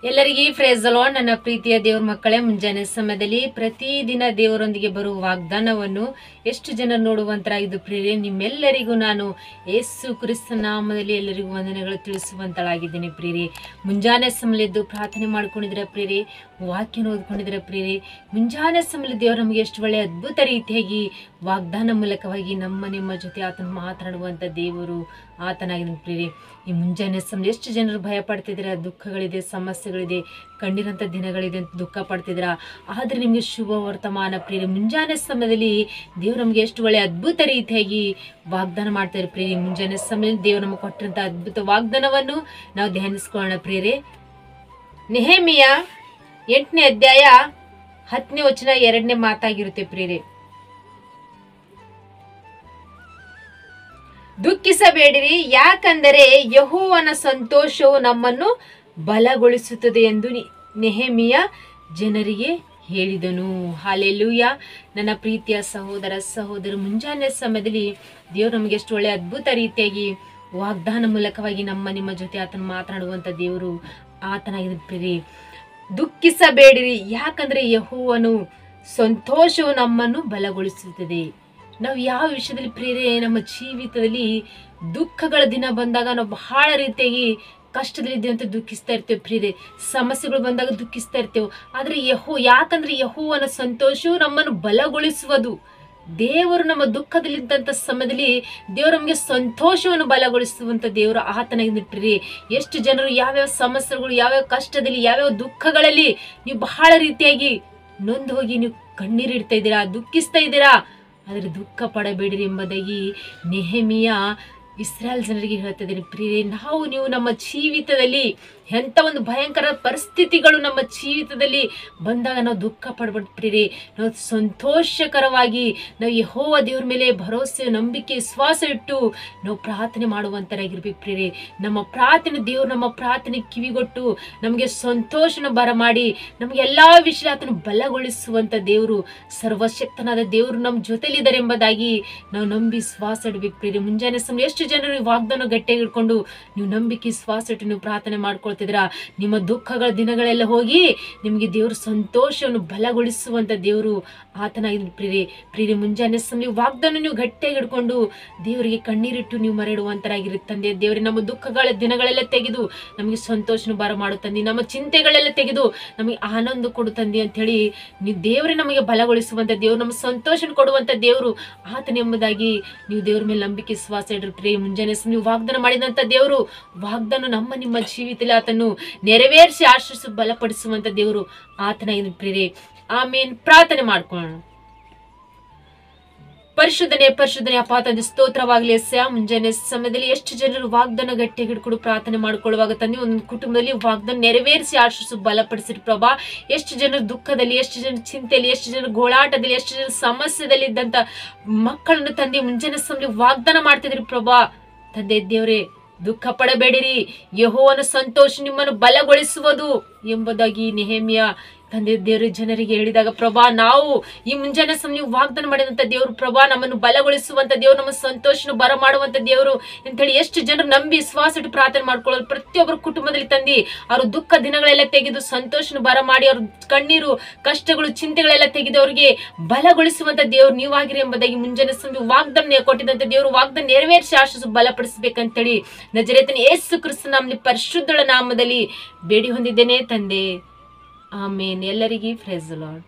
ಎಲ್ಲರಿಗೂ praise the lord. ನನ್ನ ಪ್ರೀತಿಯ ದೇವ್ರ ಮಕ್ಕಳೇ, ಮುಂಜಾನೆ ಸಮಯದಲ್ಲಿ ಪ್ರತಿದಿನ ದೇವರೊಂದಿಗೆ ಬರುವ ವಾಗ್ದಾನವನ್ನು ಎಷ್ಟು ಜನ ನೋಡುವಂತರಾಗಿದ್ದು ಪ್ರಿಯರೇ, ನಿಮ್ಮೆಲ್ಲರಿಗೂ ನಾನು ಯೇಸು ಕ್ರಿಸ್ತ ನಾಮದಲ್ಲಿ ಎಲ್ಲರಿಗೂ ವಂದನೆಗಳು ತಿಳಿಸುವಂತಳಾಗಿದ್ದೀನಿ ಪ್ರಿಯರೇ. ಮುಂಜಾನೆ ಸಮಯದ್ದು ಪ್ರಾರ್ಥನೆ ಮಾಡ್ಕೊಂಡಿದ್ರೆ ಪ್ರಿಯರೇ, ವಾಕ್ಯನ ಓದ್ಕೊಂಡಿದ್ರೆ ಪ್ರಿಯರೇ, ಮುಂಜಾನೆ ಸಮಯದಲ್ಲಿ ದೇವರು ನಮಗೆ ಎಷ್ಟು ಒಳ್ಳೆ ಅದ್ಭುತ ರೀತಿಯಾಗಿ ವಾಗ್ದಾನ ಮೂಲಕವಾಗಿ ನಿಮ್ಮ ಜೊತೆ ಆತನ ಮಾತನಾಡುವಂತ ದೇವರು ಆತನಾಗಿದ್ದಾನೆ ಪ್ರಿಯರೇ. ಈ ಮುಂಜಾನೆ ಸಮಯ ಎಷ್ಟು ಜನರು ಭಯ ಪಡ್ತಿದ್ದೀರಾ, ದುಃಖಗಳಿದೆ, ಸಮಸ್ಯೆಗಳಿದೆ, ಕಂಡಿರಂಥ ದಿನಗಳಿದೆ ಅಂತ ದುಃಖ ಪಡ್ತಿದ್ದೀರಾ. ಆದರೆ ನಿಮಗೆ ಶುಭ ವರ್ತಮಾನ ಪ್ರಿಯರೇ. ಮುಂಜಾನೆ ಸಮಯದಲ್ಲಿ ದೇವರು ನಮಗೆ ಎಷ್ಟು ಒಳ್ಳೆ ಅದ್ಭುತ ರೀತಿಯಾಗಿ ವಾಗ್ದಾನ ಮಾಡ್ತಾರೆ ಪ್ರಿಯರೇ. ಮುಂಜಾನೆ ಸಮಯದಲ್ಲಿ ದೇವರು ನಮಗೆ ಕೊಟ್ಟಿರಂಥ ಅದ್ಭುತ ವಾಗ್ದಾನವನ್ನು ನಾವು ಧ್ಯಾನಿಸ್ಕೊಳ್ಳೋಣ ಪ್ರಿಯರೇ. ನೆಹೆಮೀಯ 8ನೇ ಅಧ್ಯಾಯ 10ನೇ ವಚನ 2ನೇ ಮಾತಾಗಿರುತ್ತೆ ಪ್ರಿಯರೇ. ದುಃಖಿಸಬೇಡಿರಿ, ಯಾಕಂದರೆ ಯೆಹೋವನ ಸಂತೋಷವು ನಮ್ಮನ್ನು ಬಲಗೊಳಿಸುತ್ತದೆ ಎಂದು ನೆಹೆಮೀಯ ಜನರಿಗೆ ಹೇಳಿದನು. ಹಾಲೆಲೂಯಾ. ನನ್ನ ಪ್ರೀತಿಯ ಸಹೋದರ ಸಹೋದರಿ, ಮುಂಜಾನೆ ಸಮಯದಲ್ಲಿ ದೇವರು ನಮಗೆ ಎಷ್ಟು ಒಳ್ಳೆ ಅದ್ಭುತ ರೀತಿಯಾಗಿ ವಾಗ್ದಾನ ಮೂಲಕವಾಗಿ ನಿಮ್ಮ ಜೊತೆ ಆತನ ಮಾತನಾಡುವಂತ ದೇವರು ಆತನಾಗಿದೆ ಪ್ರಿಯರೇ. ದುಃಖಿಸಬೇಡಿರಿ, ಯಾಕಂದ್ರೆ ಯೆಹೋವನು ಸಂತೋಷವು ನಮ್ಮನ್ನು ಬಲಗೊಳಿಸುತ್ತದೆ. ನಾವು ಯಾವ ವಿಷಯದಲ್ಲಿ ಪ್ರಿಯರೇ, ನಮ್ಮ ಜೀವಿತದಲ್ಲಿ ದುಃಖಗಳ ದಿನ ಬಂದಾಗ ನಾವು ಬಹಳ ರೀತಿಯಾಗಿ ಕಷ್ಟದಲ್ಲಿದ್ದೇವೆ ಅಂತ ದುಃಖಿಸ್ತಾ ಇರ್ತೇವೆ ಪ್ರಿಯರೇ. ಸಮಸ್ಯೆಗಳು ಬಂದಾಗ ದುಃಖಿಸ್ತಾ ಇರ್ತೇವೆ. ಆದ್ರೆ ಯಾಕಂದ್ರೆ ಯೆಹೋವನ ಸಂತೋಷವು ನಮ್ಮನ್ನು ಬಲಗೊಳಿಸುವುದು. ದೇವರು ನಮ್ಮ ದುಃಖದಲ್ಲಿದ್ದಂಥ ಸಮಯದಲ್ಲಿ ದೇವರು ನಮಗೆ ಸಂತೋಷವನ್ನು ಬಲಗೊಳಿಸುವಂತ ದೇವರು ಆತನಾಗಿದೆ ಪ್ರಿಯರೇ. ಎಷ್ಟು ಜನರು ಯಾವ್ಯಾವ ಸಮಸ್ಯೆಗಳು, ಯಾವ್ಯಾವ ಕಷ್ಟದಲ್ಲಿ, ಯಾವ್ಯಾವ ದುಃಖಗಳಲ್ಲಿ ನೀವು ಬಹಳ ರೀತಿಯಾಗಿ ನೊಂದು ಹೋಗಿ ನೀವು ಕಣ್ಣೀರಿಡ್ತಾ ಇದ್ದೀರಾ, ದುಃಖಿಸ್ತಾ ಇದ್ದೀರಾ. ಆದರೆ ದುಃಖ ಪಡಬೇಡಿರಿ ಎಂಬುದಾಗಿ ನೆಹೆಮೀಯ ಇಸ್ರಾಯೇಲ್ ಜನರಿಗೆ ಹೇಳ್ತಾ ಇದ್ದೀನಿ ಪ್ರಿಯರೇ. ನೀವು ನಮ್ಮ ಜೀವಿತದಲ್ಲಿ ಎಂಥ ಒಂದು ಭಯಂಕರ ಪರಿಸ್ಥಿತಿಗಳು ನಮ್ಮ ಜೀವಿತದಲ್ಲಿ ಬಂದಾಗ ನಾವು ದುಃಖ ಪಡಬೇಡ ಪ್ರಿಯರೇ. ನಾವು ಸಂತೋಷಕರವಾಗಿ ನಾವು ಯೆಹೋವ ದೇವ್ರ ಮೇಲೆ ಭರವಸೆ, ನಂಬಿಕೆ, ವಿಶ್ವಾಸ ಇಟ್ಟು ನಾವು ಪ್ರಾರ್ಥನೆ ಮಾಡುವಂತರಾಗಿರ್ಬೇಕು ಪ್ರಿಯರೇ. ನಮ್ಮ ಪ್ರಾರ್ಥನೆ ದೇವ್ರು ನಮ್ಮ ಪ್ರಾರ್ಥನೆ ಕಿವಿಗೊಟ್ಟು ನಮಗೆ ಸಂತೋಷನ ಬರಮಾಡಿ ನಮಗೆ ಎಲ್ಲಾ ವಿಷಯ ಆತನು ಬಲಗೊಳಿಸುವಂತ ದೇವರು, ಸರ್ವಶಕ್ತನಾದ ದೇವರು ನಮ್ಮ ಜೊತೆಲಿದ್ದಾರೆ ಎಂಬುದಾಗಿ ನಾವು ನಂಬಿ ಶ್ವಾಸ ಇಡಬೇಕು ಪ್ರಿಯರೇ. ಮುಂಜಾನೆ ಸಮಯ ಎಷ್ಟು ಜನರು ವಾಗ್ದಾನ ಗಟ್ಟಿಯಾಗಿ ಇಟ್ಕೊಂಡು ನೀವು ನಂಬಿಕೆ ಶ್ವಾಸ ಇಟ್ಟು ನೀವು ಪ್ರಾರ್ಥನೆ ಮಾಡ್ಕೊಳ್ತಿದ್ರ, ನಿಮ್ಮ ದುಃಖಗಳ ದಿನಗಳೆಲ್ಲ ಹೋಗಿ ನಿಮಗೆ ದೇವರು ಸಂತೋಷವನ್ನು ಬಲಗೊಳಿಸುವಂತ ದೇವರು ಆತನಾಗಿದ್ದು ಪ್ರಿಯರೇ. ಮುಂಜಾನೆ ಸಮಯ ವಾಗ್ದಾನ ನೀವು ಗಟ್ಟಿಯಾಗಿ ಹಿಡ್ಕೊಂಡು ದೇವರಿಗೆ ಕಣ್ಣೀರಿಟ್ಟು ನೀವು ಮರಡುವಂತರಾಗಿರುತ್ತೆ ತಂದೆ. ದೇವರೇ, ನಮ್ಮ ದುಃಖಗಳ ದಿನಗಳೆಲ್ಲ ತೆಗೆದು ನಮಗೆ ಸಂತೋಷನ ಬರ ಮಾಡು ತಂದೆ. ನಮ್ಮ ಚಿಂತೆಗಳೆಲ್ಲ ತೆಗೆದು ನಮಗೆ ಆನಂದ ಕೊಡು ತಂದೆ ಅಂತ ಹೇಳಿ ನೀವು ದೇವರೇ ನಮಗೆ ಬಲಗೊಳಿಸುವಂತ ದೇವರು, ನಮ್ಮ ಸಂತೋಷನ ಕೊಡುವಂತ ದೇವರು ಆತನ ಎಂಬುದಾಗಿ ನೀವು ದೇವ್ರ ಮೇಲೆ ನಂಬಿಕೆ ವಿಶ್ವಾಸ ಇಡ್ರಿ ಪ್ರಿಯರೇ. ಮುಂಜಾನೆ ನೀವು ವಾಗ್ದಾನ ಮಾಡಿದಂತ ದೇವರು ವಾಗ್ದಾನ ನಿಮ್ಮ ಜೀವಿತದಲ್ಲಿ ಆತನು ನೆರವೇರಿಸಿ ಆಶ್ರಯಿಸಿ ಬಲಪಡಿಸುವಂತ ದೇವರು ಆತನಾಗಿದೆ ಪ್ರಿಯರೇ. ಆಮೇನ್. ಪ್ರಾರ್ಥನೆ ಮಾಡ್ಕೊಳ್ಳೋಣ. ಪರಿಶುದ್ಧನೇ ಅಪ್ಪ ತಂದೆ, ಸ್ತೋತ್ರವಾಗಲಿ ಎಸ್ಯ. ಮುಂಜಾನೆ ಸಮಯದಲ್ಲಿ ಎಷ್ಟು ಜನರು ವಾಗ್ದಾನ ಗಟ್ಟಿಯಾಗಿ ಹಿಡ್ಕೊಂಡು ಪ್ರಾರ್ಥನೆ ಮಾಡ್ಕೊಳ್ಳುವಾಗ ತಂದೆ, ಒಂದೊಂದು ಕುಟುಂಬದಲ್ಲಿ ವಾಗ್ದಾನ ನೆರವೇರಿಸಿ ಆಶ್ರಯಿಸಿ ಬಲಪಡಿಸಿರಿ ಪ್ರಭಾ. ಎಷ್ಟು ಜನರು ದುಃಖದಲ್ಲಿ, ಎಷ್ಟು ಜನ ಚಿಂತೆಯಲ್ಲಿ, ಎಷ್ಟು ಜನರು ಗೋಳಾಟದಲ್ಲಿ, ಎಷ್ಟು ಜನ ಸಮಸ್ಯೆದಲ್ಲಿ ಇದ್ದಂತ ಮಕ್ಕಳನ್ನು ತಂದೆ ಮುಂಜಾನೆ ಸಮಯದಲ್ಲಿ ವಾಗ್ದಾನ ಮಾಡ್ತಿದ್ರಿ ಪ್ರಭಾ. ತಂದೆ ದೇವರೇ, ದುಃಖ ಪಡಬೇಡಿರಿ, ಯೆಹೋವನ ಸಂತೋಷ ನಿಮ್ಮನ್ನು ಬಲಗೊಳಿಸುವುದು ಎಂಬುದಾಗಿ ನೆಹೆಮೀಯ ತಂದೆ ದೇವರ ಜನರಿಗೆ ಹೇಳಿದಾಗ ಪ್ರಭಾ, ನಾವು ಈ ಮುಂಜಾನೆ ಸಮಯ ವಾಗ್ದಾನ ಮಾಡಿದಂತ ದೇವರು ಪ್ರಭಾ, ನಮ್ಮನ್ನು ಬಲಗೊಳಿಸುವಂತ ದೇವರು, ನಮ್ಮ ಸಂತೋಷನ ಬರ ಮಾಡುವಂತ ದೇವರು ಅಂತ ಹೇಳಿ ಎಷ್ಟು ಜನರು ನಂಬಿ ವಿಶ್ವಾಸ ಇಟ್ಟು ಪ್ರಾರ್ಥನೆ ಮಾಡ್ಕೊಳ್ಳೋದು. ಪ್ರತಿಯೊಬ್ಬರ ಕುಟುಂಬದಲ್ಲಿ ತಂದಿ ಅವ್ರ ದುಃಖ ದಿನಗಳೆಲ್ಲ ತೆಗೆದು ಸಂತೋಷನ ಬರ ಮಾಡಿ ಅವ್ರ ಕಣ್ಣೀರು, ಕಷ್ಟಗಳು, ಚಿಂತೆಗಳೆಲ್ಲ ತೆಗೆದು ಅವ್ರಿಗೆ ಬಲಗೊಳಿಸುವಂತ ದೇವ್ರು ನೀವಾಗಿರಿ ಎಂಬುದಾಗಿ ಮುಂಜಾನೆ ಸಮಯ ವಾಗ್ದಾನ ಕೊಟ್ಟಿದಂತ ದೇವರು ವಾಗ್ದಾನ ನೆರವೇರಿಸಿ ಆಶ್ರಯಿಸಿ ಬಲಪಡಿಸಬೇಕಂತೇಳಿ ನಜರೇತನ ಯೇಸು ಕ್ರಿಸ್ತ ನಾಮದಲ್ಲಿ ಪರಿಶುದ್ಧಳ ನಾಮದಲ್ಲಿ ಬೇಡಿ ಹೊಂದಿದ್ದೇನೆ ತಂದೆ. ಆಮೇನ್. ಎಲ್ಲರಿಗೂ ಪ್ರೈಸ್ ದಿ ಲಾರ್ಡ್.